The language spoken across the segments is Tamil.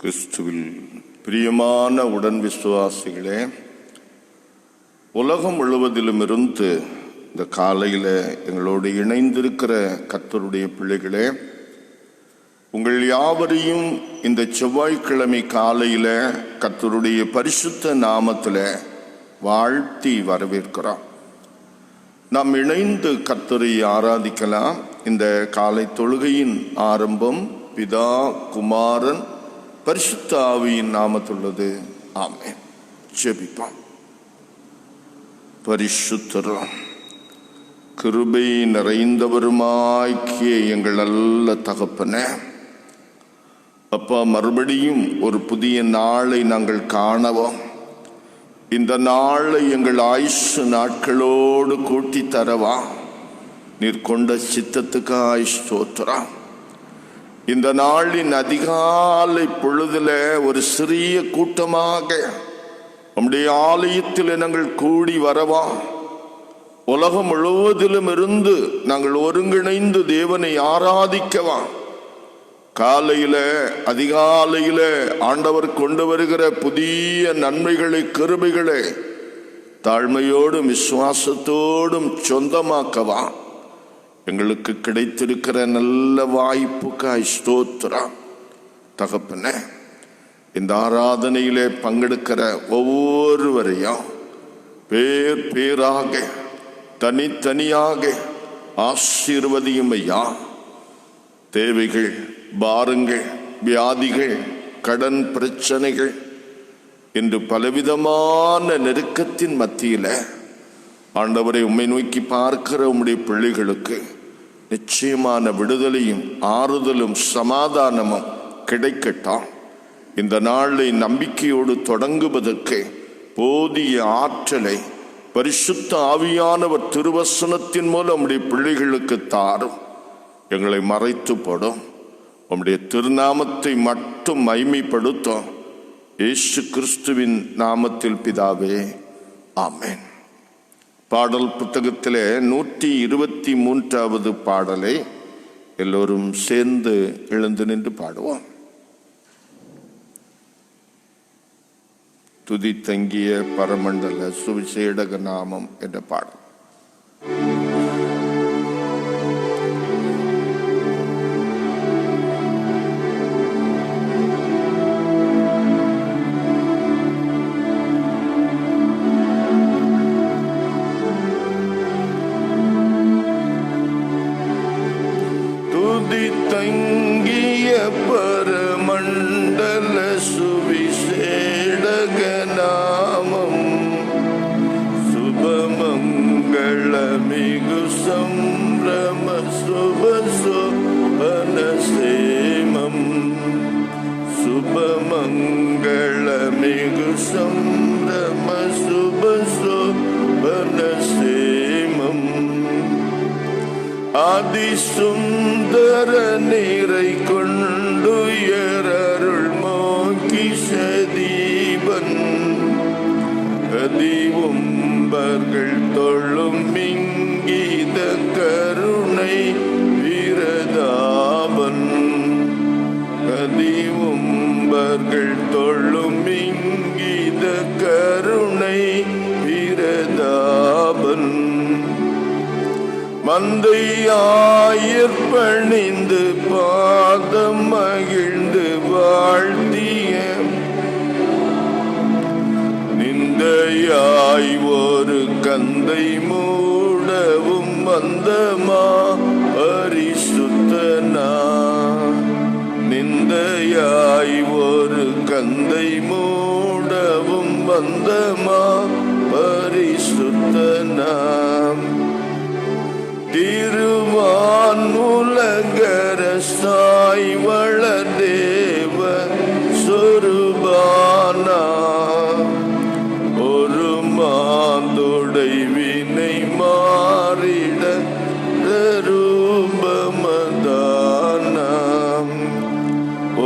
கிறிஸ்துவில் பிரியமான உடன் விசுவாசிகளே, உலகம் முழுவதிலும் இருந்து இந்த காலையில் எங்களோடு இணைந்திருக்கிற கர்த்தருடைய பிள்ளைகளே, உங்கள் யாவரையும் இந்த செவ்வாய்க்கிழமை காலையில் கர்த்தருடைய பரிசுத்த நாமத்தில் வாழ்த்தி வரவேற்கிறோம். நாம் இணைந்து கர்த்தரை ஆராதிக்கலாம். இந்த காலை தொழுகையின் ஆரம்பம் பிதா, குமாரன், பரிசுத்த ஆவியின் நாமத்துள்ளது. ஆமென். ஜெபிப்போம். பரிசுத்தரும் கிருபை நிறைந்தவருமாக்கிய எங்கள் நல்ல தகப்பனே, அப்பா, மறுபடியும் ஒரு புதிய நாளை நாங்கள் காணவோம். இந்த நாளை எங்கள் ஆயுசு நாட்களோடு கூட்டி தரவா நீர் கொண்ட சித்தத்துக்காய் ஸ்தோத்திரம். இந்த நாளின் அதிகாலை பொழுதுல ஒரு சிறிய கூட்டமாக நம்முடைய ஆலயத்தில் நாங்கள் கூடி வரவா. உலகம் முழுவதிலும் இருந்து நாங்கள் ஒருங்கிணைந்து தேவனை ஆராதிக்கவா. காலையில அதிகாலையில ஆண்டவர் கொண்டு வருகிற புதிய நன்மைகளை, கிருபைகளை தாழ்மையோடும் விசுவாசத்தோடும் சொந்தமாக்கவா. எங்களுக்கு கிடைத்திருக்கிற நல்ல வாய்ப்புக்காய் ஸ்தோத்திரம். தகப்பனே, இந்த ஆராதனையிலே பங்கெடுக்கிற ஒவ்வொருவரையும் பேர் பேராக தனித்தனியாக ஆசீர்வதியும் ஐயா. தேவைகள், பாரங்கள், வியாதிகள், கடன் பிரச்சனைகள் என்று பலவிதமான நெருக்கத்தின் மத்தியில் ஆண்டவரை உம்மை நோக்கி பார்க்கிற உம்முடைய பிள்ளைகளுக்கு நிச்சயமான விடுதலையும் ஆறுதலும் சமாதானமும் கிடைக்கட்டும். இந்த நாளை நம்பிக்கையோடு தொடங்குவதற்கு போதிய ஆற்றலை பரிசுத்த ஆவியானவர் திருவசனத்தின் மூலம் உம்முடைய பிள்ளைகளுக்கு தாரும். எங்களை மறைத்து போடும். உம்முடைய திருநாமத்தை மட்டும் மைமைப்படுத்தும். இயேசு கிறிஸ்துவின் நாமத்தில் பிதாவே, ஆமென். பாடல் புத்தகத்திலே 123வது பாடலை எல்லோரும் சேர்ந்து எழுந்து நின்று பாடுவோம். துதி தங்கிய பரமண்டல சுவிசேடக நாமம் என்ற பாடல். தங்கிய பரமண்டல சுவிசேடக நாமம் சுபமங்கள மிகு சம்பிரம சுபசோபன சேமம். சுபமங்கள மிகு சம்பிரம சுபசோபன சேமம். அதிசுந்தர நீரை கொண்டுயரருள் மோகிஷதீபன் கதிவும்பர்கள் தொழும் இங்கீத கருணை வீரதாபன். கதிவும்பர்கள் தொழும் இங்கீத கருணை வீரதாபன். மந்தையாயிற்பணிந்து பாதம் மகிழ்ந்து வாழ்த்திய நிந்தையாய் ஒரு கந்தை மூடவும் வந்தமா பரிசுத்தனா. நிந்தையாய் ஒரு கந்தை மூடவும் வந்தமா பரிசுத்தனா. திருவான் உலகர சாய் வளதேவ சொருபானா. ஒரு மாந்தொடை வினை மாறிட ரூபமதானம்.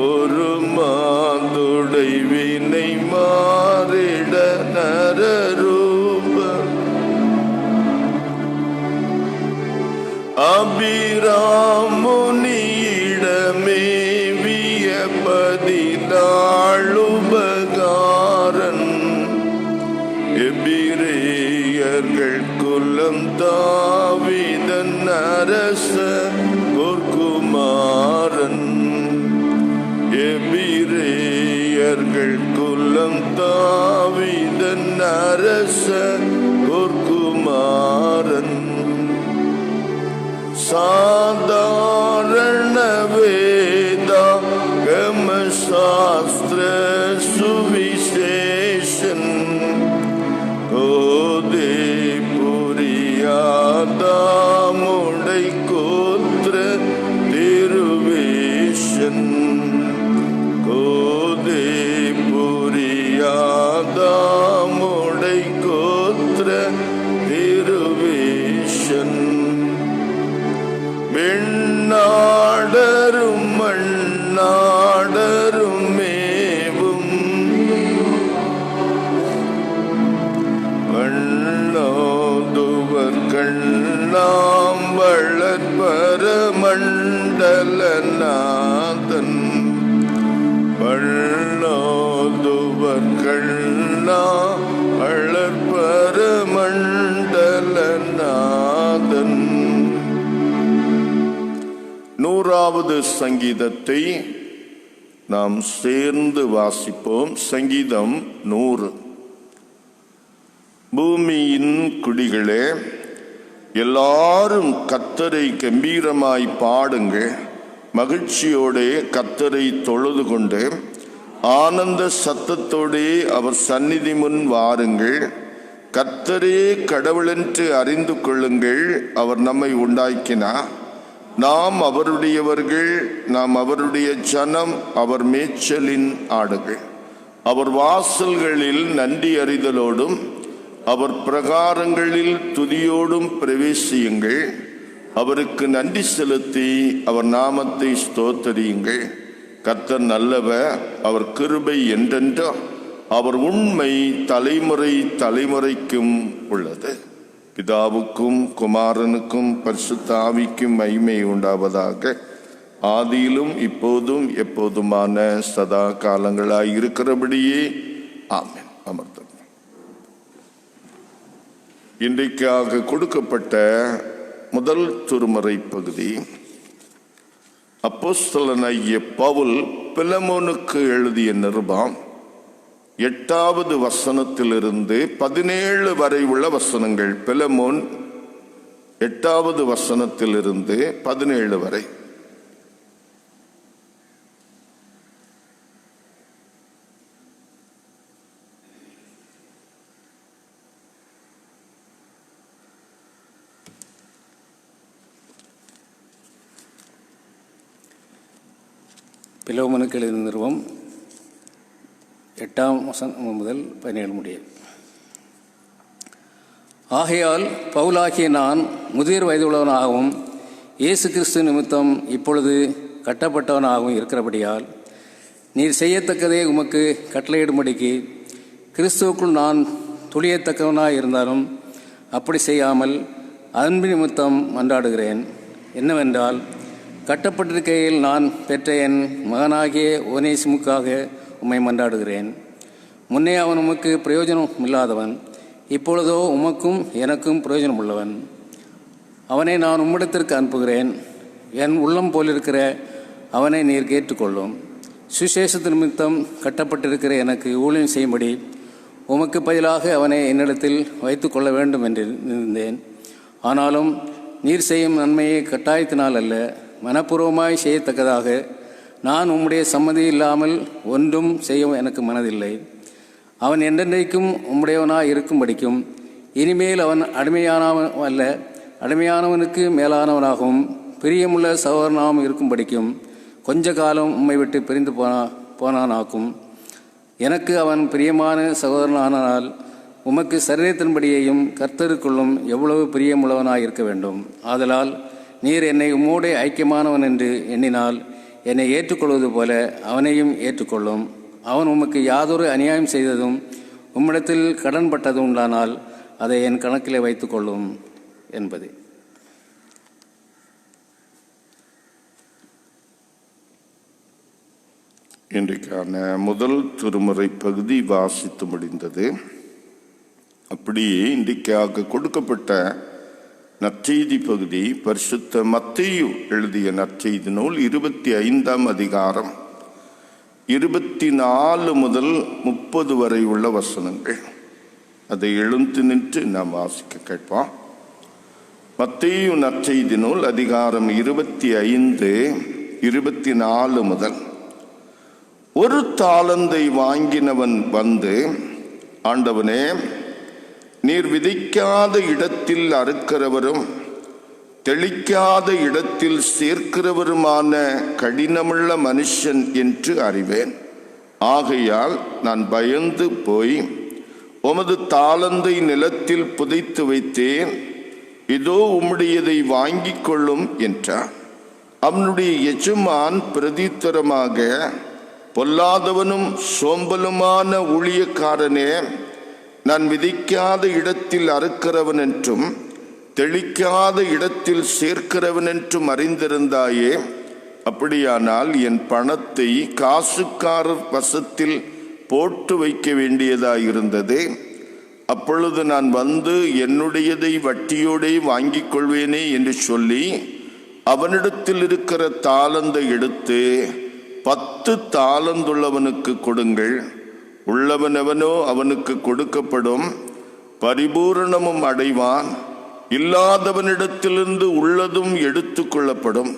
ஒரு மாந்தொடை வினை மாறிட நரரூப. அபிராமுனியிடமே வியப்பதிதா தாவீதன் அரச பொற்குமாரன். எபிரேயர்கள் குலம் தாவீதன் அரச பொற்குமாரன். சாதாரண வேதாகம சாஸ்திர சுவிசேஷன். கோதே புரியாதாமுடை கோத்திர திருவேஷன். கோதே புரியாதாமுடை கோத்திர திருவேஷன். வெண்ணாடரும் மண்ணாடரும் மேவும் வண்ணோதுவர் கண்ணாம் வளர்பர மண்டலநாதன். வண்ணோதுவர் கண்ணா வளர்பர மண்டலநாதன். 100வது சங்கீதத்தை நாம் சேர்ந்து வாசிப்போம். சங்கீதம் 100. பூமியின் குடிகளே, எல்லாரும் கர்த்தரை கம்பீரமாய் பாடுங்கள். மகிழ்ச்சியோடே கர்த்தரை தொழுது கொண்டு ஆனந்த சத்தத்தோடே அவர் சந்நிதி முன் வாருங்கள். கர்த்தரே கடவுளென்று அறிந்து கொள்ளுங்கள். அவர் நம்மை உண்டாக்கினார், நாம் அவருடையவர்கள், நாம் அவருடைய ஜனம், அவர் மேய்ச்சலின் ஆடுகள். அவர் வாசல்களில் நன்றி அறிதலோடும் அவர் பிரகாரங்களில் துதியோடும் பிரவேசியுங்கள். அவருக்கு நன்றி செலுத்தி அவர் நாமத்தை ஸ்தோத்தரியுங்கள். கர்த்தர் நல்லவர், அவர் கிருபை என்றென்றோ, அவர் உண்மை தலைமுறை தலைமுறைக்கும் உள்ளது. பிதாவுக்கும் குமாரனுக்கும் பரிசுத்த ஆவிக்கும் மகிமை உண்டாவதாக. ஆதியிலும் இப்போதும் எப்போதுமான சதா காலங்களாய் இருக்கிறபடியே ஆமென். அமர்த்தம். இன்றைக்காக கொடுக்கப்பட்ட முதல் திருமறை பகுதி அப்போஸ்தலனாகிய பவுல் பிலமோனுக்கு எழுதிய நிருபம் 8வது வசனத்திலிருந்து 17 வரை உள்ள வசனங்கள். பிலமோன் 8வது வசனத்திலிருந்து 17 வரை. பிலமோனுக்கு எழுதிய நிருபம் 8ஆம் வசனம் முதல் 17 முடிய. ஆகையால் பவுலாகிய நான் முதிர் வயதுள்ளவனாகவும் இயேசு கிறிஸ்து நிமித்தம் இப்பொழுது கட்டப்பட்டவனாகவும் இருக்கிறபடியால் நீர் செய்யத்தக்கதே உமக்கு கட்டளையிடும்படிக்கு கிறிஸ்துவுக்குள் நான் துளியத்தக்கவனாக இருந்தாலும் அப்படி செய்யாமல் அன்பு நிமித்தம் மன்றாடுகிறேன். என்னவென்றால், கட்டப்பட்டிருக்கையில் நான் பெற்ற என் மகனாகிய ஒனேசிமுக்காக உம்மை மன்றாடுகிறேன். முன்னே அவன் உமக்கு பிரயோஜனம் இல்லாதவன், இப்பொழுதோ உமக்கும் எனக்கும் பிரயோஜனம் உள்ளவன். அவனை நான் உம்மிடத்திற்கு அனுப்புகிறேன். என் உள்ளம் போலிருக்கிற அவனை நீர் கேட்டுக்கொள்ளும். சுசேஷத்து நிமித்தம் கட்டப்பட்டிருக்கிற எனக்கு ஊழியம் செய்யும்படி உமக்கு பதிலாக அவனை என்னிடத்தில் வைத்து கொள்ள வேண்டும் என்று இருந்தேன். ஆனாலும் நீர் செய்யும் நன்மையை கட்டாயத்தினால் அல்ல, மனப்பூர்வமாய் செய்யத்தக்கதாக நான் உம்முடைய சம்மதி இல்லாமல் ஒன்றும் செய்ய எனக்கு மனதில்லை. அவன் என்றென்றைக்கும் உம்முடையவனாய் இருக்கும்படிக்கும் இனிமேல் அவன் அடிமையானவன் அல்ல, அடிமையானவனுக்கு மேலானவனாகவும் பிரியமுள்ள சகோதரனாகவும் இருக்கும்படிக்கும் கொஞ்ச காலம் உம்மை விட்டு பிரிந்து போனானாக்கும். எனக்கு அவன் பிரியமான சகோதரனானால் உமக்கு சரீரத்தின்படியையும் கர்த்தருக்குள்ளும் எவ்வளவு பிரியமுள்ளவனாய் இருக்க வேண்டும். ஆதலால் நீர் என்னை உம்மோடே ஐக்கியமானவன் என்று எண்ணினால் என்னை ஏற்றுக்கொள்வது போல அவனையும் ஏற்றுக்கொள்ளும். அவன் உமக்கு யாதொரு அநியாயம் செய்ததும் உம்மிடத்தில் கடன்பட்டதும் உண்டானால் அதை என் கணக்கிலே வைத்துக்கொள்ளும் என்பது. இன்றைக்கான முதல் திருமுறை பகுதி வாசித்து முடிந்தது. அப்படியே இன்றைக்காக கொடுக்கப்பட்ட நற்செய்தி பகுதி பரிசுத்த மத்தேயு எழுதிய நற்செய்தி நூல் 25ஆம் அதிகாரம் 24 முதல் 30 வரை உள்ள வசனங்கள். அதை எழுந்து நின்று நாம் வாசிக்க கேட்போம். மத்தேயு நற்செய்தி நூல் அதிகாரம் 25, 24 முதல். ஒரு தாலந்தை வாங்கினவன் வந்து, ஆண்டவனே, நீர் விதைக்காத இடத்தில் அறுக்கிறவரும் தெளிக்காத இடத்தில் சேர்க்கிறவருமான கடினமுள்ள மனுஷன் என்று அறிவேன். ஆகையால் நான் பயந்து போய் உமது தாலந்தை நிலத்தில் புதைத்து வைத்தேன். இதோ உம்முடையதை வாங்கிக் கொள்ளும் என்றார். அவனுடைய எஜமான் பிரதித்திரமாக, பொல்லாதவனும் சோம்பலுமான ஊழியக்காரனே, நான் விதைக்காத இடத்தில் அறுக்கிறவன் என்றும் தெளிக்காத இடத்தில் சேர்க்கிறவன் என்றும் அறிந்திருந்தாயே. அப்படியானால் என் பணத்தை காசுக்காரர் வசத்தில் போட்டு வைக்க வேண்டியதாயிருந்தது. அப்பொழுது நான் வந்து என்னுடையதை வட்டியோடே வாங்கிக் கொள்வேனே என்று சொல்லி அவனிடத்தில் இருக்கிற தாலந்தை எடுத்து 10 தாலந்துள்ளவனுக்கு கொடுங்கள். உள்ளவனவனோ அவனுக்கு கொடுக்கப்படும், பரிபூரணமும் அடைவான். இல்லாதவனிடத்திலிருந்து உள்ளதும் எடுத்து கொள்ளப்படும்.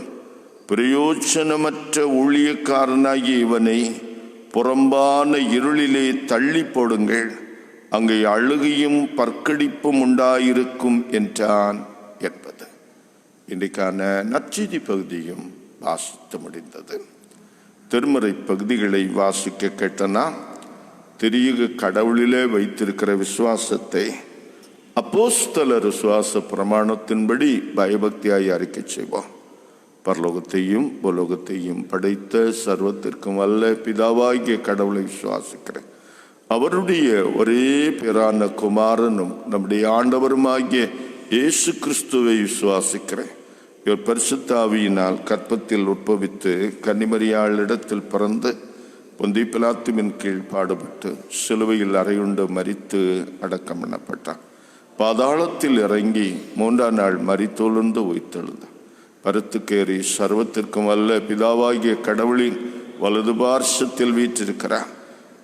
பிரயோஜனமற்ற ஊழியக்காரனாகிய இவனை புறம்பான இருளிலே தள்ளி போடுங்கள். அங்கே அழுகையும் பற்கடிப்பும் உண்டாயிருக்கும் என்றான் என்பது இன்றைக்கான நற்செய்தி பகுதியும் வாசித்து முடிந்தது. திருமறை பகுதிகளை வாசிக்க கேட்டனா திரியக கடவுளிலே வைத்திருக்கிற விசுவாசத்தை அப்போஸ்தலர் விசுவாச பிரமாணத்தின்படி பயபக்தியாய் அறிக்கை செய்வோம். பரலோகத்தையும் பூலோகத்தையும் படைத்த சர்வத்திற்கும் வல்ல பிதாவாகிய கடவுளை விசுவாசிக்கிறேன். அவருடைய ஒரே பேரான குமாரனும் நம்முடைய ஆண்டவருமாகிய இயேசு கிறிஸ்துவை விசுவாசிக்கிறேன். இவர் பரிசுத்த ஆவியினால் கற்பத்தில் உட்பவித்து கன்னிமரியாளிடத்தில் பிறந்து பொந்திய பிலாத்துவின் கீழ் பாடுபட்டு சிலுவையில் அறையுண்டு மரித்து அடக்கம் பண்ணப்பட்டார். பாதாளத்தில் இறங்கி 3ஆம் நாள் மரித்தொழுந்து உயிர்த்தெழுந்தார். பருத்துக்கேறி சர்வத்திற்கும் வல்ல பிதாவாகிய கடவுளின் வலது பார்சத்தில் வீற்றிருக்கிறார்.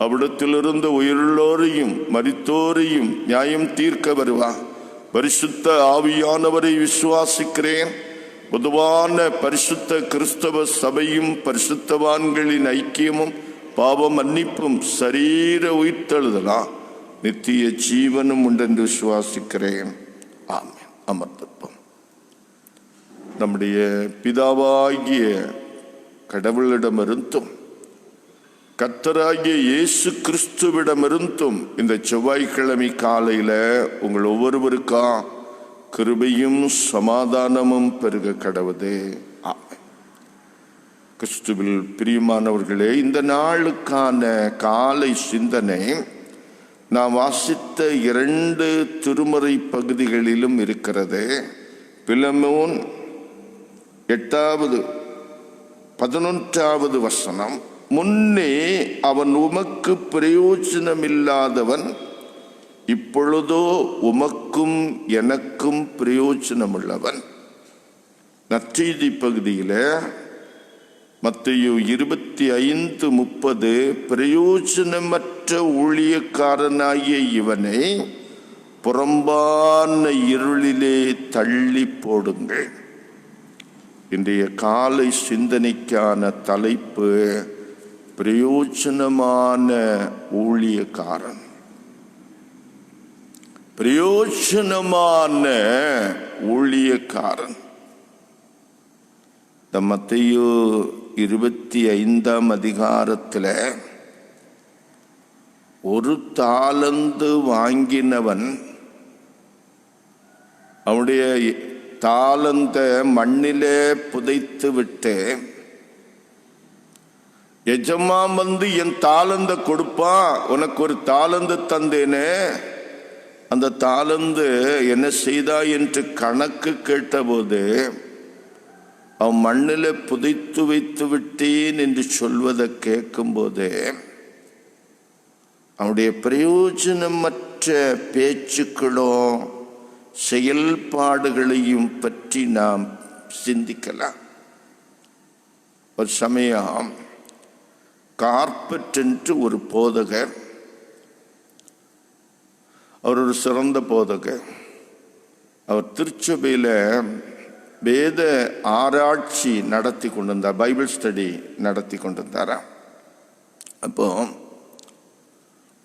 அவ்விடத்திலிருந்து உயிருள்ளோரையும் மரித்தோரையும் நியாயம் தீர்க்க வருவார். பரிசுத்த ஆவியானவரை விசுவாசிக்கிறேன். பொதுவான பரிசுத்த கிறிஸ்தவ சபையும் பரிசுத்தவான்களின் ஐக்கியமும் பாவ மன்னிப்பும் சரீர உயிர்த்தெழுதலாம் நித்திய ஜீவனும் உண்டென்று விசுவாசிக்கிறேன். ஆமென். அமர்ந்திருப்போம். நம்முடைய பிதாவாகிய கடவுளிடமிருந்தும் கர்த்தராகிய இயேசு கிறிஸ்துவிடமிருந்தும் இந்த செவ்வாய்க்கிழமை காலையில உங்கள் ஒவ்வொருவருக்கா கிருபையும் சமாதானமும் பெருக கடவுதே. ஆமென். கிறிஸ்துவில் பிரியமானவர்களே, இந்த நாளுக்கான காலை சிந்தனை நான் வாசித்த 2 திருமறை பகுதிகளிலும் இருக்கிறது. பிலமோன் 8வது 11வது வசனம், முன்னே அவன் உமக்கு பிரயோஜனமில்லாதவன், இப்பொழுதோ உமக்கும் எனக்கும் பிரயோஜனமுள்ளவன். நற்செய்தி பகுதியில மத்தேயு 25:30, பிரயோஜனமற்ற ஊழியக்காரனாகிய இவனை புறம்பான இருளிலே தள்ளி போடுங்கள். இன்றைய காலை சிந்தனைக்கான தலைப்பு பிரயோஜனமான ஊழியக்காரன். பிரயோஜனமான ஊழியக்காரன். மத்தேயு 25ஆம் அதிகாரத்தில் ஒரு தாலந்து வாங்கினவன் அவனுடைய தாளந்த மண்ணிலே புதைத்து விட்டு எஜமான் வந்து என் தாளந்த கொடுப்பான், உனக்கு ஒரு தாளந்து தந்தேனே, அந்த தாளந்து என்ன செய்தா என்று கணக்கு கேட்டபோது அவன் மண்ணில் புதைத்து வைத்து விட்டேன் என்று சொல்வதை கேட்கும்போது அவனுடைய பிரயோஜனமற்ற பேச்சுக்களும் செயல்பாடுகளையும் பற்றி நாம் சிந்திக்கலாம். ஒரு சமயம் கார்பெட் என்று ஒரு போதகர், அவர் ஒரு சிறந்த போதகர். அவர் திருச்சபையில் வேத ஆராய்ச்சி நடத்தி கொண்டிருந்தார், பைபிள் ஸ்டடி நடத்தி கொண்டிருந்தாரா. அப்போ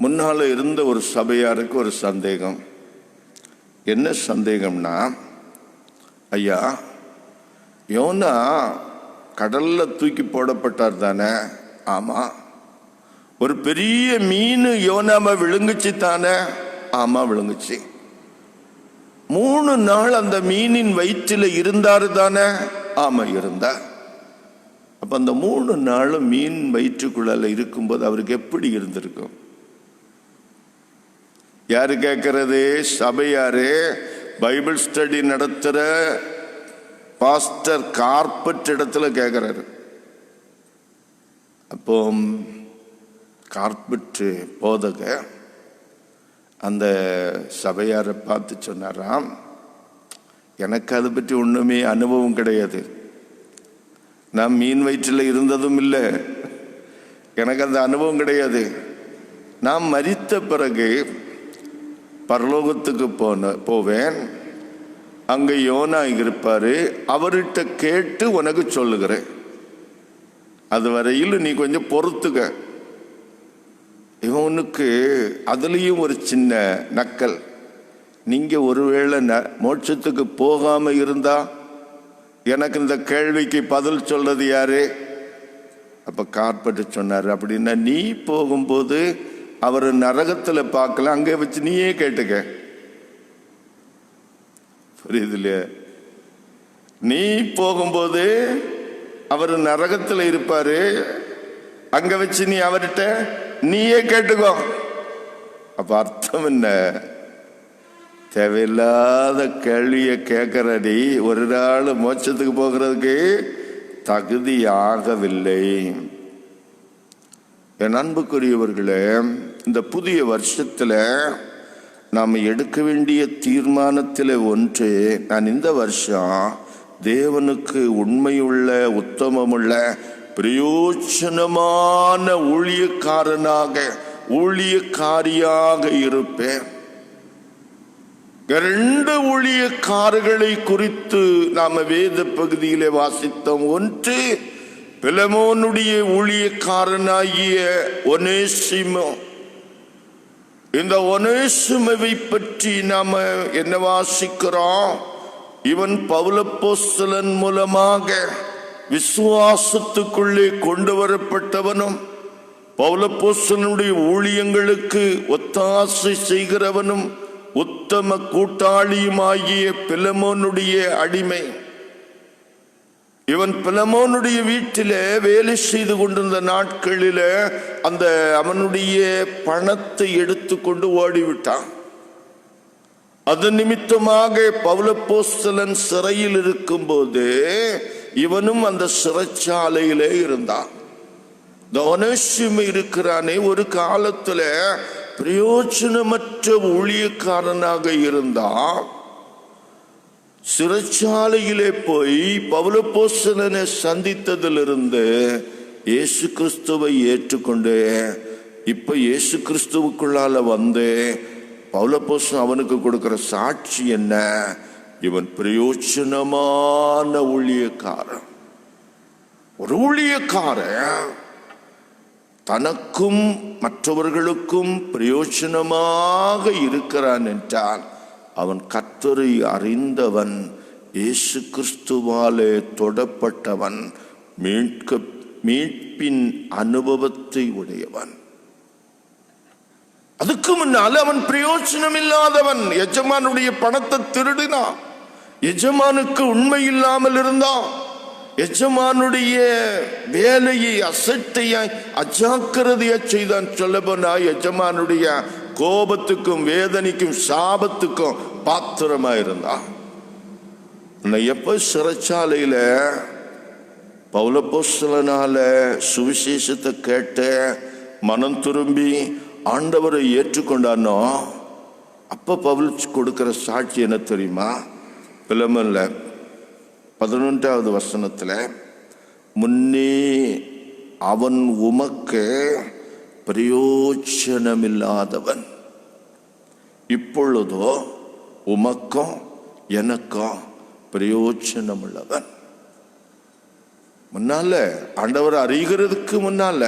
முன்னால் இருந்த ஒரு சபையாருக்கு ஒரு சந்தேகம். என்ன சந்தேகம்னா, ஐயா, யோனா கடல்ல தூக்கி போடப்பட்டார் தானே? ஆமா. ஒரு பெரிய மீன் யோனாவை விழுங்குச்சு தானே? ஆமா, விழுங்குச்சு. 3 நாள் அந்த மீனின் வயிற்றில் இருந்தாரு தானே? ஆமா, இருந்தார். அப்ப அந்த 3 நாளும் மீன் வயிற்றுக்குள்ள இருக்கும்போது அவருக்கு எப்படி இருந்திருக்கும்? யாரு கேட்கறது? சபையாரு பைபிள் ஸ்டடி நடத்துற பாஸ்டர் கார்பெட் இடத்துல கேட்கிறாரு. அப்போ கார்பெட் போதக அந்த சபையாரை பார்த்து சொன்னாராம், எனக்கு அதை பற்றி ஒண்ணுமே அனுபவம் கிடையாது, நான் மீன் வயிற்றில் இருந்ததும் இல்லை, எனக்கு அந்த அனுபவம் கிடையாது. நான் மரித்த பிறகு பரலோகத்துக்கு போவேன், அங்க யோனா இருப்பாரு, அவர்கிட்ட கேட்டு உனக்கு சொல்லுகிறேன், அது வரையில் நீ கொஞ்சம் பொறுத்துக்க. இவனுக்கு அதுலேயும் ஒரு சின்ன நக்கல். நீங்க ஒருவேளை மோட்சத்துக்கு போகாம இருந்தா எனக்கு இந்த கேள்விக்கு பதில் சொல்றது யாரு? அப்ப கார்பெட் சொன்னாரு, அப்படின்னா நீ போகும்போது அவர் நரகத்துல பார்க்கல, அங்கே வச்சு நீயே கேட்டுக்க. புரியுது இல்லையா? நீ போகும்போது அவர் நரகத்துல இருப்பாரு, அங்க வச்சு நீ அவர்கிட்ட நீயே கேட்டுக்கோ. அப்ப அர்த்தம் என்ன? தேவையில்லாத கேள்வியை கேட்கறடி ஒரு நாள் மோட்சத்துக்கு போகிறதுக்கு தகுதியாகவில்லை. என் அன்புக்குரியவர்களே, இந்த புதிய வருஷத்துல நாம் எடுக்க வேண்டிய தீர்மானத்தில் ஒன்று, நான் இந்த வருஷம் தேவனுக்கு உண்மையுள்ள, உத்தமமுள்ள, பிரயோஜனமான ஊழியக்காரனாக, ஊழியக்காரியாக இருப்பேன். 2 ஊழியக்காரர்களை குறித்து நாம வேத பகுதியிலே வாசித்தோம். ஒன்று பிலமோனுடைய ஊழியக்காரனாகிய ஒனேசிமோ. இந்த ஒனேசிமோவை பற்றி நாம என்ன வாசிக்கிறோம்? இவன் பவுலப்போஸ்தலன் மூலமாக விசுவாசத்துக்குள்ளே கொண்டு வரப்பட்டவனும், பவுலப்போஸ்தலனுடைய ஊழியங்களுக்கு ஒத்தாசை செய்கிறவனும், உத்தம கூட்டாளியுமாகிய பிலமோனுடைய அடிமை. இவன் பிலமோனுடைய வீட்டிலே வேலை செய்து கொண்டிருந்த நாட்களில அந்த அவனுடைய பணத்தை எடுத்துக்கொண்டு ஓடிவிட்டான். அது நிமித்தமாக பவுலப்போஸ்தலன் சிறையில் இருக்கும்போது இவனும் அந்த சிறைச்சாலையிலே இருந்தான். ஒனேசிமோ இருக்கிறானே, ஒரு காலத்துல பிரயோஜனமற்ற ஊழியக்காரனாக இருந்தான். சிறைச்சாலையிலே போய் பவுலப்போஸ்தலனை சந்தித்ததிலிருந்து இயேசு கிறிஸ்துவை ஏற்றுக்கொண்டு இப்ப இயேசு கிறிஸ்துவுக்குள்ளால வந்து பவுலப்போஸ்தலன் அவனுக்கு கொடுக்கிற சாட்சி என்ன? இவன் பிரயோஜனமான ஊழியக்காரன். ஒரு ஊழியக்காரன் தனக்கும் மற்றவர்களுக்கும் பிரயோஜனமாக இருக்கிறான் என்றால் அவன் கர்த்தரை அறிந்தவன், இயேசு கிறிஸ்துவாலே தொடப்பட்டவன், மீட்பின் அனுபவத்தை உடையவன். அதுக்கு முன்னால் அவன் பிரயோஜனம் இல்லாதவன். எஜமானுடைய பணத்தை திருடினான், எஜமானுக்கு உண்மை இல்லாமல் இருந்தான், எஜமானுடைய வேலையை அசட்டையாய் அஜாக்கிரதையா செய்தான். சொல்ல போனா எஜமானுடைய கோபத்துக்கும் வேதனைக்கும் சாபத்துக்கும் பாத்திரமா இருந்தான். எப்ப சிறைச்சாலையில பவுலப்போஸ்தலனால சுவிசேஷத்தை கேட்ட மனம் திரும்பி ஆண்டவரை ஏற்றுக்கொண்டானோ அப்ப பவுல் கொடுக்கிற சாட்சி என்ன தெரியுமா? பிலமன்ல 11வது வசனத்துல, முன்னே அவன் உமக்கு பிரயோஜனமில்லாதவன், இப்பொழுதோ உமக்கும் எனக்கும் பிரயோஜனம் உள்ளவன். முன்னால ஆண்டவர் அறிகிறதுக்கு முன்னால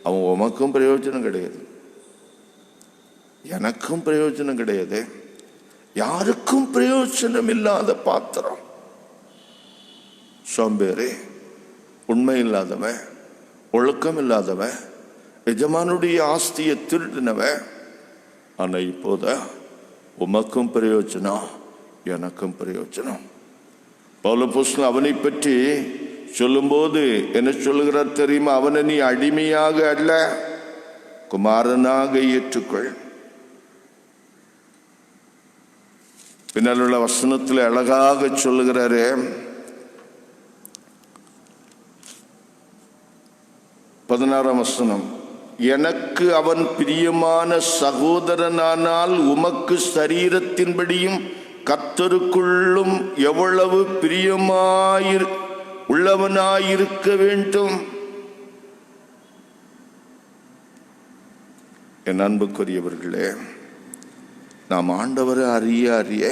அவன் உமக்கும் பிரயோஜனம் கிடையாது, எனக்கும் பிரயோஜனம் கிடையாது, யாருக்கும் பிரயோஜனம் இல்லாத பாத்திரம், சோம்பேறி, உண்மை இல்லாதவன், ஒழுக்கம் இல்லாதவன், எஜமானுடைய ஆஸ்தியை திருடினவன். ஆனா இப்போத உமக்கும் பிரயோஜனம், எனக்கும் பிரயோஜனம். பவுலப்போஸ்தலன் அவனை பற்றி சொல்லும்போது என்ன சொல்லுகிறார் தெரியுமா? அவனை நீ அடிமையாக அல்ல, குமாரனாக ஏற்றுக்கொள். பின்னால் உள்ள வசனத்தில் அழகாக சொல்லுகிறாரு, 16ஆம் வசனம், எனக்கு அவன் பிரியமான சகோதரனானால் உமக்கு சரீரத்தின்படியும் கர்த்தருக்குள்ளும் எவ்வளவு உள்ளவனாயிருக்க வேண்டும். என் அன்புக்குரியவர்களே, நாம் ஆண்டவரை அறிய அறிய,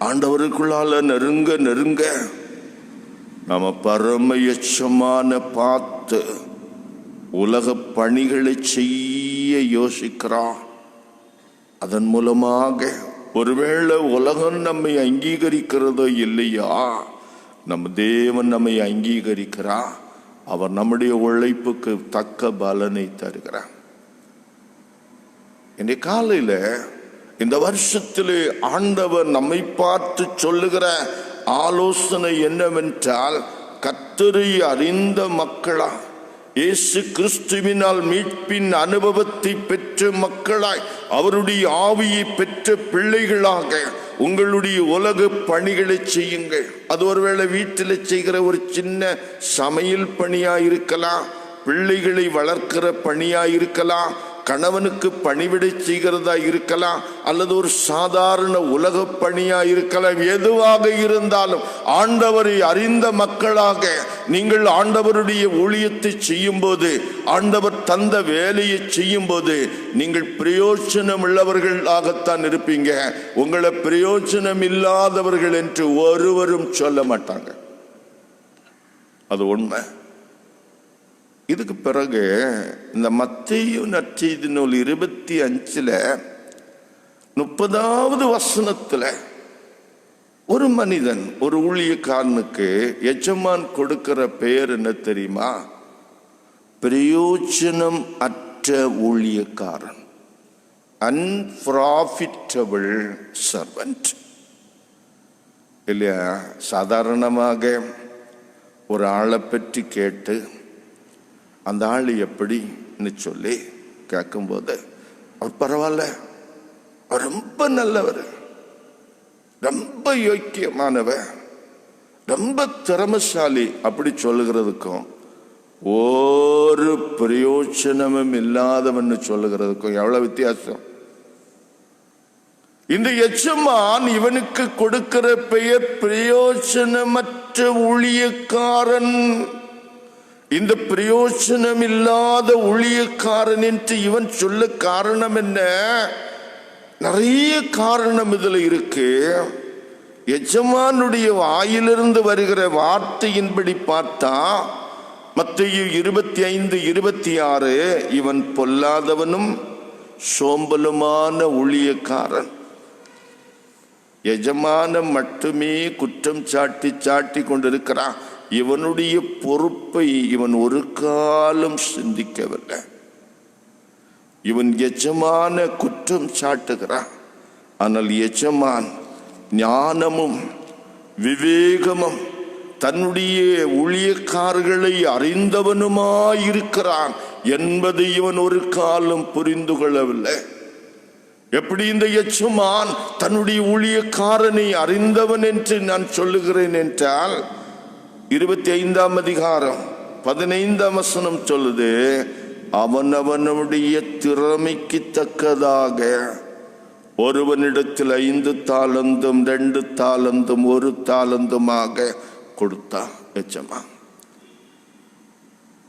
ஆண்டவருக்குள்ளால நெருங்க நெருங்க, நாம பரம எச்சமான பார்த்து உலக பணிகளை செய்ய யோசிக்கிறோம். அதன் மூலமாக ஒருவேளை உலகம் நம்மை அங்கீகரிக்கிறதோ இல்லையா, நம்ம தேவன் நம்மை அங்கீகரிக்கிறார். அவர் நம்முடைய உழைப்புக்கு தக்க பலனை தருகிறார். இன்றைய காலையில இந்த வருஷத்திலே ஆண்டவர் நம்மை பார்த்து சொல்லுகிற ஆலோசனை என்னவென்றால், கர்த்தரை அறிந்த மக்களா, இயேசு கிறிஸ்துவினால் மீட்பின் அனுபவத்தை பெற்ற மக்களாய், அவருடைய ஆவியை பெற்ற பிள்ளைகளாக உங்களுடைய உலக பணிகளை செய்யுங்கள். அது ஒருவேளை வீட்டில் செய்கிற ஒரு சின்ன சமையல் பணியாயிருக்கலாம், பிள்ளைகளை வளர்க்கிற பணியாயிருக்கலாம், கணவனுக்கு பணிவிடை செய்கிறதா இருக்கலாம், அல்லது ஒரு சாதாரண உலக பணியா இருக்கலாம். எதுவாக இருந்தாலும் ஆண்டவரை அறிந்த மக்களாக நீங்கள் ஆண்டவருடைய ஊழியத்தை செய்யும் போது, ஆண்டவர் தந்த வேலையை செய்யும் போது நீங்கள் பிரயோஜனம் உள்ளவர்களாகத்தான் இருப்பீங்க. உங்களை பிரயோஜனம் இல்லாதவர்கள் என்று ஒருவரும் சொல்ல மாட்டாங்க. அது உண்மை. இதுக்கு பிறகு இந்த மத்தேயு நற்செய்தி நூல் 25 30வது வசனத்துல ஒரு மனிதன், ஒரு ஊழியக்காரனுக்கு எஜமான் கொடுக்கிற பெயர் என்ன தெரியுமா? பிரயோஜனம் அற்ற ஊழியக்காரன், அன்ப்ராஃபிட்டபிள் சர்வன்ட். இல்லையா? சாதாரணமாக ஒரு ஆளை பற்றி கேட்டு அந்த ஆள் எப்படின்னு சொல்லி கேட்கும்போது, அவர் பரவாயில்ல, அவர் ரொம்ப நல்லவர், ரொம்ப யோக்கியமானவர், ரொம்ப திறமைசாலி அப்படி சொல்லுகிறதுக்கும், ஒரு பிரயோஜனமும் இல்லாதவன்னு சொல்லுகிறதுக்கும் எவ்வளவு வித்தியாசம். இந்த எஜமான் இவனுக்கு கொடுக்கிற பெயர் பிரயோஜனமற்ற ஊழியக்காரன். இந்த பிரயோஜனம் இல்லாத ஊழியக்காரன் என்று இவன் சொல்ல காரணம் என்ன? நிறைய காரணம் இதுல இருக்கு. எஜமானுடைய வாயிலிருந்து வருகிற வார்த்தையின்படி பார்த்தா, மத்தேயு 25:26, இவன் பொல்லாதவனும் சோம்பலுமான ஊழியக்காரன். எஜமானம் மட்டுமே குற்றம் சாட்டி கொண்டிருக்கிறான். இவனுடைய பொறுப்பை இவன் ஒரு காலம் சிந்திக்கவில்லை. இவன் எஜமான குற்றம் சாட்டுகிறான். ஆனால் எஜமான் ஞானமும் விவேகமும் தன்னுடைய ஊழியக்காரர்களை அறிந்தவனுமாயிருக்கிறான் என்பதை இவன் ஒரு காலம் புரிந்து கொள்ளவில்லை. எப்படி இந்த எஜமான் தன்னுடைய ஊழியக்காரனை அறிந்தவன் என்று நான் சொல்லுகிறேன் என்றால், 25ஆம் அதிகாரம் 15ஆம் வசனம் சொல்லுது, அவனவனுடைய திறமைக்கு தக்கதாக ஒருவனிடத்தில் 5 தாலந்தும் 2 தாலந்தும் 1 தாலந்துமாக கொடுத்தா எஜமான்.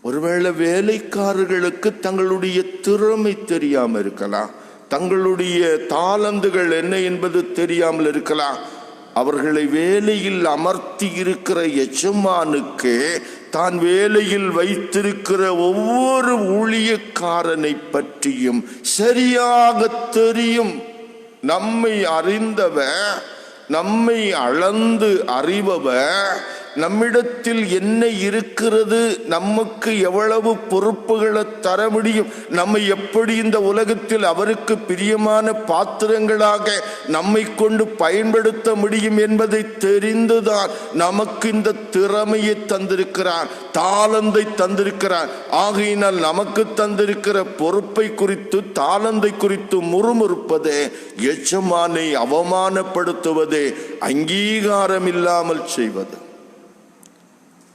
ஒருவேளை வேலைக்காரர்களுக்கு தங்களுடைய திறமை தெரியாம இருக்கலாம், தங்களுடைய தாளந்துகள் என்ன என்பது தெரியாமல் இருக்கலாம். அவர்களை வேலையில் அமர்த்தி இருக்கிற எஜமானுக்கு தான் வேலையில் வைத்திருக்கிற ஒவ்வொரு ஊழியக்காரனை பற்றியும் சரியாக தெரியும். நம்மை அறிந்தவர், நம்மை அளந்து அறிபவர், நம்மிடத்தில் என்ன இருக்கிறது, நமக்கு எவ்வளவு பொறுப்புகளை தர முடியும், நம்மை எப்படி இந்த உலகத்தில் அவருக்கு பிரியமான பாத்திரங்களாக நம்மை கொண்டு பயன்படுத்த முடியும் என்பதை தெரிந்துதான் நமக்கு இந்த திறமையை தந்திருக்கிறார், தாளந்தை தந்திருக்கிறார். ஆகையினால் நமக்கு தந்திருக்கிற பொறுப்பை குறித்து, தாளந்தை குறித்து முறுமுறுப்பதே, எஜமானை அவமானப்படுத்துவதே, அங்கீகாரம் இல்லாமல் செய்வது.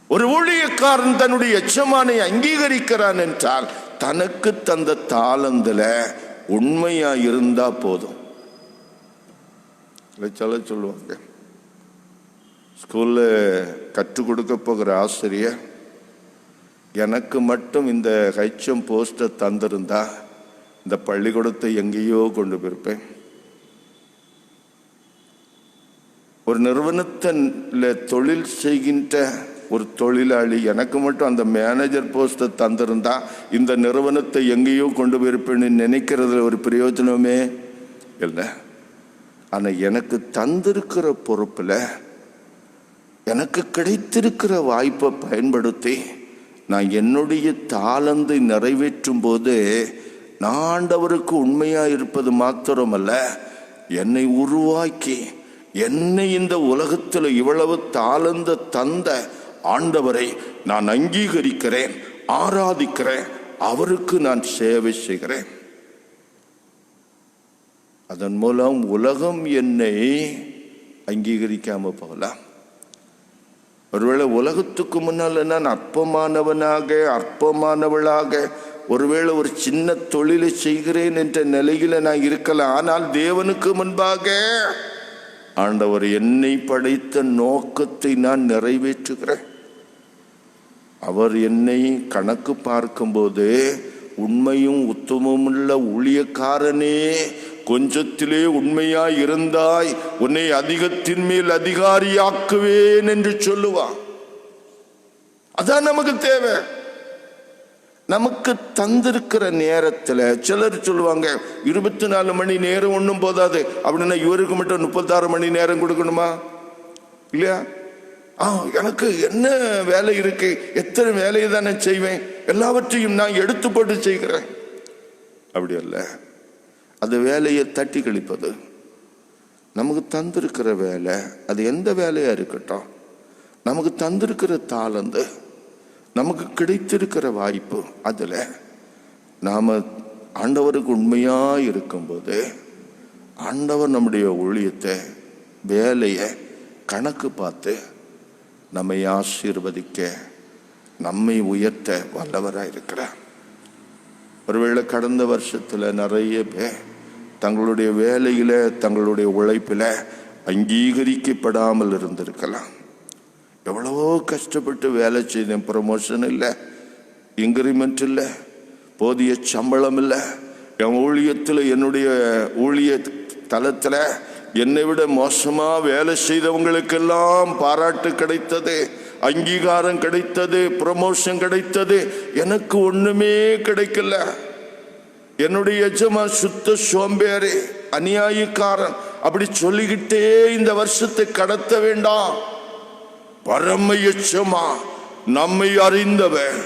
ஒரு ஊழியக்காரன் தன்னுடைய எஜமானை அங்கீகரிக்கிறான் என்றால் தனக்கு தந்த தாளந்துல உண்மையா இருந்தா போதும். சொல்லுவாங்க, ஸ்கூல்ல கற்றுக் கொடுக்க போகிற ஆசிரியர் எனக்கு மட்டும் இந்த ஹெச்எம் போஸ்டை தந்திருந்தா இந்த பள்ளிக்கூடத்தை எங்கேயோ கொண்டு போயிருப்பேன். ஒரு நிறுவனத்தில் தொழில் செய்கின்ற ஒரு தொழிலாளி எனக்கு மட்டும் அந்த மேனேஜர் போஸ்டை தந்திருந்தா இந்த நிறுவனத்தை எங்கேயோ கொண்டு போயிருப்பேன்னு நினைக்கிறதுல ஒரு பிரயோஜனமே இல்லை. ஆனால் எனக்கு தந்திருக்கிற பொறுப்பில், எனக்கு கிடைத்திருக்கிற வாய்ப்பை பயன்படுத்தி நான் என்னுடைய தாளந்தை நிறைவேற்றும் போது நான் ஆண்டவருக்கு உண்மையாக இருப்பது மாத்திரமல்ல, என்னை உருவாக்கி என்னை இந்த உலகத்தில் இவ்வளவு தாளந்த தந்த ஆண்டவரை நான் அங்கீகரிக்கிறேன், ஆராதிக்கிறேன், அவருக்கு நான் சேவை செய்கிறேன். அதன் மூலம் உலகம் என்னை அங்கீகரிக்காம போகலாம். ஒருவேளை உலகத்துக்கு முன்னால் நான் அற்பமானவனாக, அற்பமானவளாக, ஒருவேளை ஒரு சின்ன தொழிலை செய்கிறேன் என்ற நிலையில நான் இருக்கலாம். ஆனால் தேவனுக்கு முன்பாக ஆண்டவர் என்னை படைத்த நோக்கத்தை நான் நிறைவேற்றுகிறேன். அவர் என்னை கணக்கு பார்க்கும்போது உண்மையும் உத்தமமுள்ள ஊழியக்காரனே, கொஞ்சத்திலே உண்மையாய் இருந்தாய், உன்னை அதிகத்தின் மேல் அதிகாரியாக்குவேன் என்று சொல்லுவான். அதான் நமக்கு தேவை. நமக்கு தந்திருக்கிற நேரத்தில் சிலர் சொல்லுவாங்க 24 மணி நேரம் ஒன்றும் போதாது அப்படின்னா இவருக்கு மட்டும் 36 மணி நேரம் கொடுக்கணுமா? இல்லையா? எனக்கு என்ன வேலை இருக்கு, எத்தனை வேலையை தான் நான் செய்வேன், எல்லாவற்றையும் நான் எடுத்து போட்டு செய்கிறேன். அப்படி அல்ல. அது வேலையை தட்டி கழிப்பது. நமக்கு தந்திருக்கிற வேலை, அது எந்த வேலையா இருக்கட்டும், நமக்கு தந்திருக்கிற தாளந்து, நமக்கு கிடைத்திருக்கிற வாய்ப்பு, அதில் நாம் ஆண்டவருக்கு உண்மையாக இருக்கும்போது ஆண்டவர் நம்முடைய ஊழியத்தை, வேலையை கணக்கு பார்த்து நம்மை ஆசீர்வதிக்க, நம்மை உயர்த்த வல்லவராக இருக்கிறார். ஒருவேளை கடந்த வருஷத்தில் நிறைய பேர் தங்களுடைய வேலையில், தங்களுடைய உழைப்பில் அங்கீகரிக்கப்படாமல் இருந்திருக்கலாம். எவ்வளவோ கஷ்டப்பட்டு வேலை செய்தேன், ப்ரமோஷன் இல்லை, இன்க்ரிமெண்ட் இல்லை, போதிய சம்பளம் இல்லை, என் ஊழியத்தில், என்னுடைய ஊழிய தளத்தில் என்னை விட மோசமாக வேலை செய்தவங்களுக்கெல்லாம் பாராட்டு கிடைத்தது, அங்கீகாரம் கிடைத்தது, ப்ரமோஷன் கிடைத்தது. எனக்கு ஒன்றுமே கிடைக்கல. என்னுடைய எஜமான் சுத்த சோம்பேறி, அநியாயக்காரன், அப்படி சொல்லிக்கிட்டே இந்த வருஷத்தை கடத்த வேண்டாம். பரம எச்சமா நம்மை அறிந்தவர்,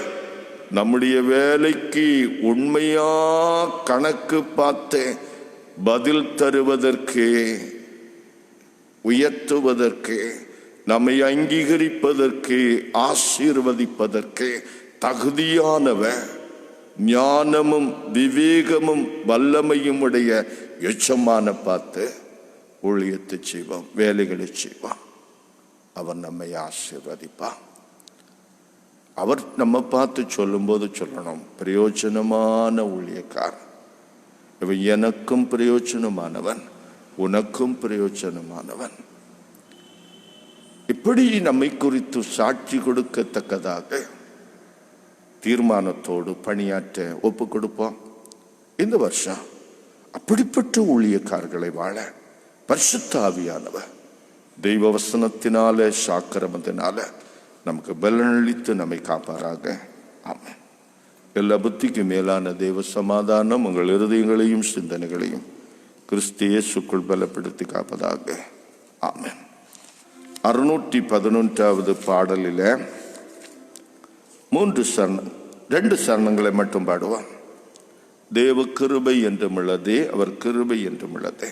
நம்முடைய வேலைக்கு உண்மையா கணக்கு பார்த்து பதில் தருவதற்கு, உயர்த்துவதற்கு, நம்மை அங்கீகரிப்பதற்கு, ஆசீர்வதிப்பதற்கு தகுதியானவர், ஞானமும் விவேகமும் வல்லமையும் உடைய எச்சமான பார்த்து ஊழியத்தை செய்வோம், வேலைகளை செய்வோம். அவர் நம்மை ஆசீர்வதிப்பார். அவர் நம்ம பார்த்து சொல்லும்போது சொல்லணும், பிரயோஜனமான ஊழியக்காரன், இவன் எனக்கும் பிரயோஜனமானவன், உனக்கும் பிரயோஜனமானவன். இப்படி நம்மை குறித்து சாட்சி கொடுக்கத்தக்கதாக தீர்மானத்தோடு பணியாற்ற ஒப்பு கொடுப்போம். இந்த வருஷம் அப்படிப்பட்ட ஊழியக்காரர்களை வாழ பரிசுத்த ஆவியானவர் தெய்வ வசனத்தினால சாக்கிரமத்தினால நமக்கு பலனளித்து நம்மை காப்பாராக. ஆமென். எல்லா புத்திக்கு மேலான தெய்வ சமாதானம் உங்கள் இருதயங்களையும் சிந்தனைகளையும் கிறிஸ்து இயேசுக்குள் பலப்படுத்தி காப்பதாக. ஆமென். 611வது பாடலில் 2 சரணங்களை மட்டும் பாடுவோம். தேவ கிருபை என்றும் உள்ளதே, அவர் கிருபை என்றும் உள்ளதே.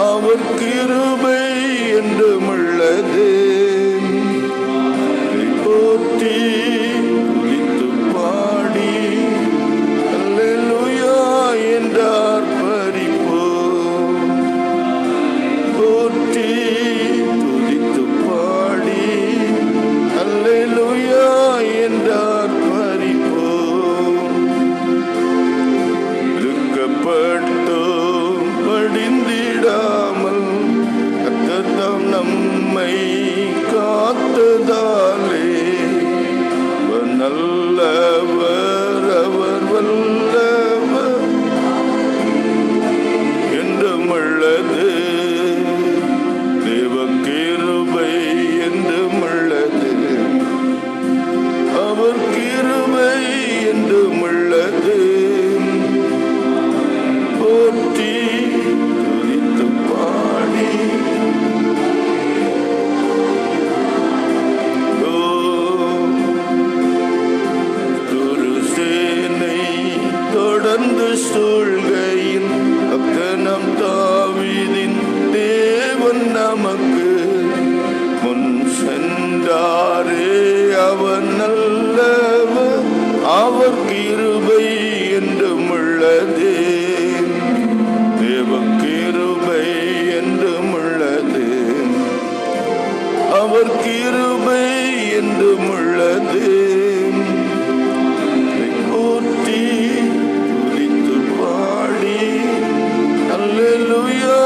அவர் கிருபை என்றும் உள்ளது. போற்றி துதித்து பாடி அல்லேலூயா என்றார் பரிப்போம். போற்றி துதித்து பாடி அல்லேலூயா என்றார் பரிப்போம். இருக்கப்பட்டோம் படிந்திடாமல் கர்த்தர் நம்மை காத்ததாலே நல்லவர், அவர் வல்லவர் என்றும் உள்ளது. தேவ கிருபை என்றும் உள்ளது, அவர் கிருபை என்றும் உள்ளது. போற்றி துதித்து பாடி துருசேனை தொடர்ந்து சூழ்கையில் பக்தனம் தாவீதின் தேவன் நமக்கு முன் சென்றாரே. அவர் நல்லவர், அவர் கிருபை என்றும் உள்ளது. தேவ கிருபை என்றும் உள்ளது, அவர் கிருபை என்றும் உள்ளது. போற்றி துதித்து பாடி அல்லேலூயா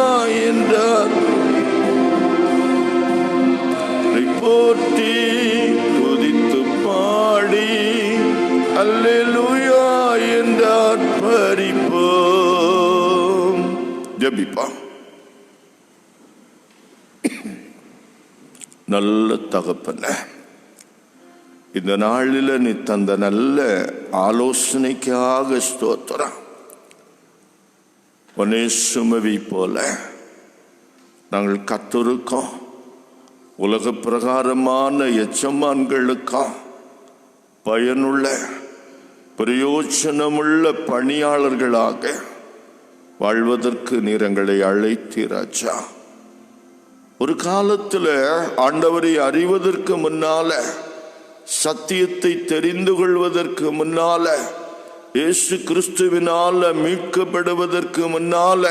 என்றார். போற்றி துதித்து பாடி அல்லேலூயா என்றார் பரிப்போம். ஜெபிப்பா. நல்ல தகப்பனே, இந்த நாளில் நீ தந்த நல்ல ஆலோசனைக்காக ஸ்தோத்திரம். ஒனேசுமவி போல நாங்கள் கத்திருக்கோம். உலக பிரகாரமான எச்சமான்களுக்கும் பயனுள்ள பிரயோஜனமுள்ள பணியாளர்களாக வாழ்வதற்கு நீர் எங்களை அழைத்தீராச்சா. ஒரு காலத்தில் ஆண்டவரை அறிவதற்கு முன்னால, சத்தியத்தை தெரிந்து கொள்வதற்கு முன்னால, இயேசு கிறிஸ்துவினால மீட்கப்படுவதற்கு முன்னால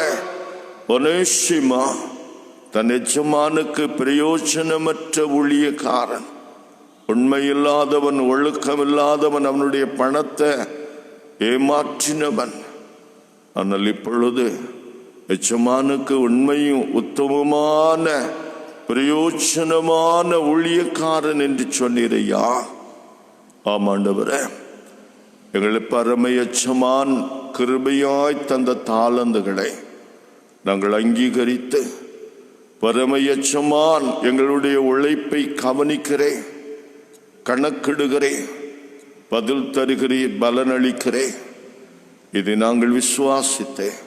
ஒனேசிமா தன் எஜமானுக்கு பிரயோஜனமற்ற ஊழியக்காரன், உண்மையில்லாதவன், ஒழுக்கமில்லாதவன், அவனுடைய பணத்தை ஏமாற்றினவன். ஆனால் இப்பொழுது எஜமானுக்கு உண்மையும் உத்தமமான பிரயோஜனமான ஊழியக்காரன் என்று சொன்னீரையா. ஆமாண்டவரே, எங்களை பரம எஜமான் கிருபையாய் தந்த தாளந்துகளை நாங்கள் அங்கீகரித்து, பரம எஜமான் எங்களுடைய உழைப்பை கவனிக்கிறேன், கணக்கிடுகிறேன், பதில் தருகிறேன், பலனளிக்கிறேன். இதை நாங்கள் விசுவாசித்தேன்.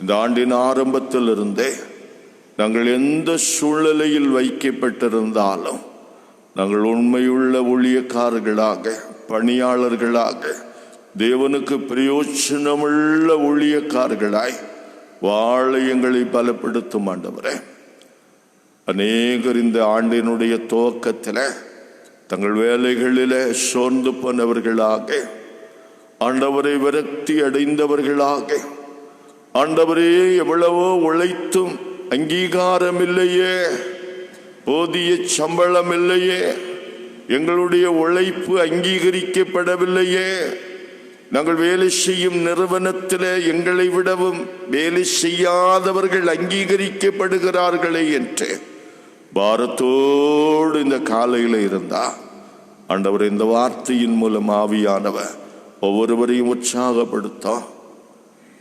இந்த ஆண்டின் ஆரம்பத்தில் இருந்தே நாங்கள் எந்த சூழ்நிலையில் வைக்கப்பட்டிருந்தாலும் நாங்கள் உண்மையுள்ள ஊழியக்காரர்களாக, பணியாளர்களாக, தேவனுக்கு பிரயோஜனமுள்ள ஊழியக்காரர்களாய் வாழ எங்களை பலப்படுத்தும் ஆண்டவரே. அநேகர் இந்த ஆண்டினுடைய துவக்கத்தில் தங்கள் வேலைகளிலே சோர்ந்து போனவர்களாக, ஆண்டவரை விரக்தி அடைந்தவர்களாக, ஆண்டவரே எவ்வளவோ உழைத்தும் அங்கீகாரம் இல்லையே, போதிய சம்பளம் இல்லையே, எங்களுடைய உழைப்பு அங்கீகரிக்கப்படவில்லையே, நாங்கள் வேலை செய்யும் நிறுவனத்தில் எங்களை விடவும் வேலை செய்யாதவர்கள் அங்கீகரிக்கப்படுகிறார்களே என்று பாரத்தோடு இந்த காலையில் இருந்தா, ஆண்டவர் இந்த வார்த்தையின் மூலம் ஆவியானவர் ஒவ்வொருவரையும் உற்சாகப்படுத்தோம்.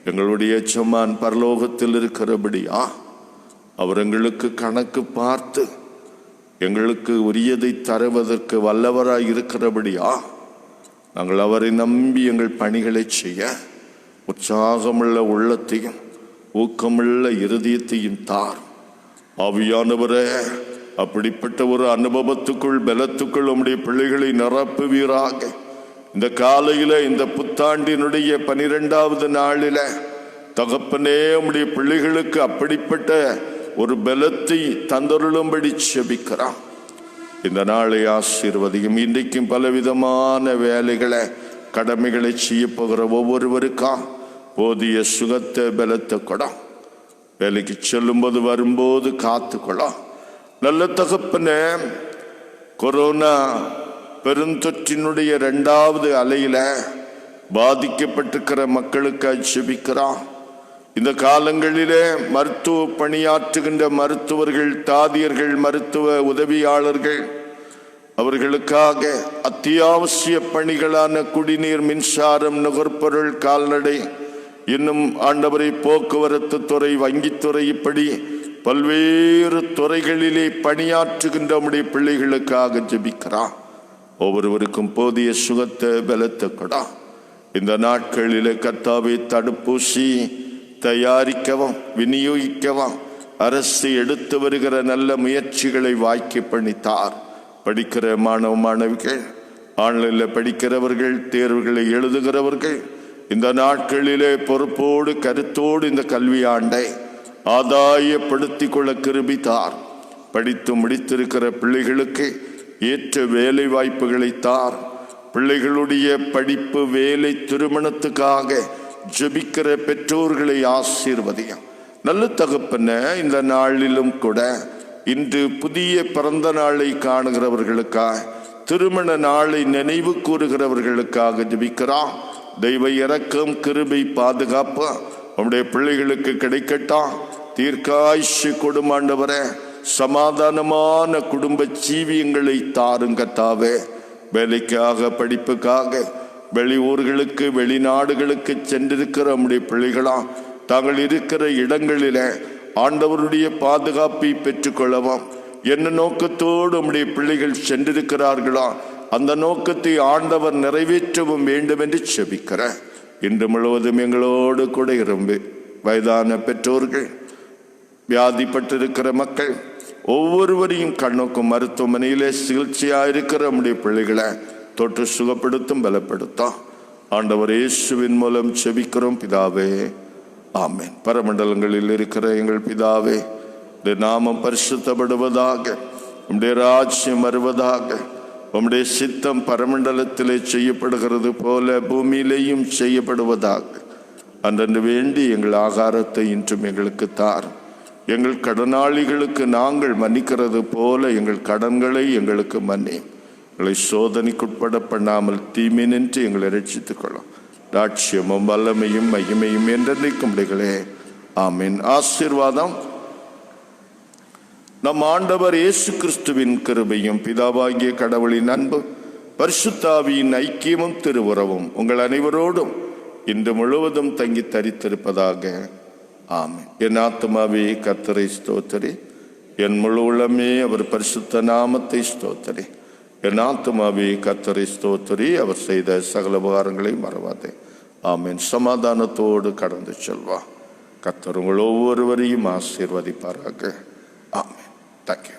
எங்களுடைய எஜமான் பரலோகத்தில் இருக்கிறபடியா அவர் எங்களுக்கு கணக்கு பார்த்து எங்களுக்கு உரியதை தருவதற்கு வல்லவராய் இருக்கிறபடியா நாங்கள் அவரை நம்பி எங்கள் பணிகளை செய்ய உற்சாகமுள்ள உள்ளத்தையும் ஊக்கமுள்ள இருதயத்தையும் தார். ஆவியானவரே, அப்படிப்பட்ட ஒரு அனுபவத்துக்குள் பலத்துக்குள் உம்முடைய பிள்ளைகளை நிரப்புவீராக. இந்த காலையில, இந்த புத்தாண்டினுடைய 12வது நாளில தகப்பனே, உம்முடைய பிள்ளைகளுக்கு அப்படிப்பட்ட ஒரு பலத்தை தந்தருளும்படி செபிக்கிறான். இந்த நாளை ஆசீர்வதியும். இன்றைக்கும் பலவிதமான வேலைகளை கடமைகளை செய்ய போகிற ஒவ்வொருவருக்கா போதிய சுகத்தை பலத்தை கொடும். வேலைக்கு செல்லும்போது வரும்போது காத்துக்கொள்ளும். நல்ல தகப்பனே, கொரோனா பெருந்தொற்றினுடைய 2வது அலையில பாதிக்கப்பட்டிருக்கிற மக்களுக்காக ஜெபிக்கிறான். இந்த காலங்களிலே மருத்துவ பணியாற்றுகின்ற மருத்துவர்கள், தாதியர்கள், மருத்துவ உதவியாளர்கள், அவர்களுக்காக அத்தியாவசிய பணிகளான குடிநீர், மின்சாரம், நுகர்பொருள், கால்நடை, இன்னும் ஆண்டவரை போக்குவரத்து துறை, வங்கித்துறை, இப்படி பல்வேறு துறைகளிலே பணியாற்றுகின்ற நம்முடைய பிள்ளைகளுக்காக ஜெபிக்கிறான். ஒவ்வொருவருக்கும் போதிய சுகத்தை பலத்தை கொடா. இந்த நாட்களிலே கர்த்தாவே, தடுப்பூசி தயாரிக்கவும் விநியோகிக்கவும் அரசு எடுத்து வருகிற நல்ல முயற்சிகளை வாய்க்க பண்ணித்தார். படிக்கிற மாணவ மாணவிகள், ஆன்லைனில் படிக்கிறவர்கள், தேர்வுகளை எழுதுகிறவர்கள், இந்த நாட்களிலே பொறுப்போடு கருத்தோடு இந்த கல்வி ஆண்டை ஆதாயப்படுத்திக் கொள்ள கிருபித்தார். படித்து முடித்திருக்கிற பிள்ளைகளுக்கு ஏற்ற வேலை வாய்ப்புகளை தார். பிள்ளைகளுடைய படிப்பு, வேலை, திருமணத்துக்காக ஜெபிக்கிற பெற்றோர்களை ஆசீர்வதியும். நல்ல தகப்பன, இந்த நாளிலும் கூட இன்று புதிய பிறந்த நாளை காணுகிறவர்களுக்காக, திருமண நாளை நினைவு கூறுகிறவர்களுக்காக ஜெபிக்கிறான். தெய்வ இரக்கம், கிருபை, பாதுகாப்பு நம்முடைய பிள்ளைகளுக்கு கிடைக்கட்டும். தீர்க்காயுசு கொடுமாண்டவரே, சமாதானமான குடும்ப ஜீவியங்களை தாரும் கர்த்தாவே. வேலைக்காக, படிப்புக்காக வெளியூர்களுக்கு, வெளிநாடுகளுக்கு சென்றிருக்கிற நம்முடைய பிள்ளைகளா தாங்கள் இருக்கிற இடங்களில ஆண்டவருடைய பாதுகாப்பை பெற்றுக்கொள்ளவும், என்ன நோக்கத்தோடு நம்முடைய பிள்ளைகள் சென்றிருக்கிறார்களா அந்த நோக்கத்தை ஆண்டவர் நிறைவேற்றவும் வேண்டும் என்று செபிக்கிற. இன்று முழுவதும் எங்களோடு கூட இருந்து வயதான பெற்றோர்கள், வியாதிப்பட்டிருக்கிற மக்கள் ஒவ்வொருவரையும் கண்ணோக்கும் மருத்துவமனையிலே சிகிச்சையாக இருக்கிற நம்முடைய பிள்ளைகளை தொற்று சுகப்படுத்தும், பலப்படுத்தும். ஆண்டவர் இயேசுவின் மூலம் செபிக்கிறோம் பிதாவே, ஆமென். பரமண்டலங்களில் இருக்கிற எங்கள் பிதாவே, இந்த நாமம் பரிசுத்தப்படுவதாக, உம்முடைய ராஜ்யம் வருவதாக, உம்முடைய சித்தம் பரமண்டலத்திலே செய்யப்படுகிறது போல பூமியிலேயும் செய்யப்படுவதாக. அன்றன்று வேண்டி எங்கள் ஆகாரத்தை இன்றும் எங்களுக்கு தார். எங்கள் கடனாளிகளுக்கு நாங்கள் மன்னிக்கிறது போல எங்கள் கடன்களை எங்களுக்கு மன்னி. எங்களை சோதனைக்குட்பட பண்ணாமல் தீமையின்றி எங்களை ரட்சித்துக் கொள்ளும். ராட்சியமும் வல்லமையும் மகிமையும் என்றென்றைக்கும் உடைகளே, ஆமீன். ஆசீர்வாதம். நம் ஆண்டவர் இயேசு கிறிஸ்துவின் கிருபையும் பிதாவாகிய கடவுளின் அன்பு, பரிசுத்தாவியின் ஐக்கியமும் திருவுறவும் உங்கள் அனைவரோடும் இன்று முழுவதும் தங்கி தரித்திருப்பதாக. ஆமென். என் ஆத்துமாவே கர்த்தரை ஸ்தோத்திரி, என் முழு உள்ளமே அவர் பரிசுத்த நாமத்தை ஸ்தோத்திரி. என் ஆத்துமாவே கர்த்தரை ஸ்தோத்திரி, அவர் செய்த சகல உபகாரங்களை மறவாதே. ஆமென். சமாதானத்தோடு கடந்து செல்வா. கர்த்தர் உங்கள் ஒவ்வொருவரையும் ஆசீர்வதிப்பாராக. ஆமென். தேங்க்யூ.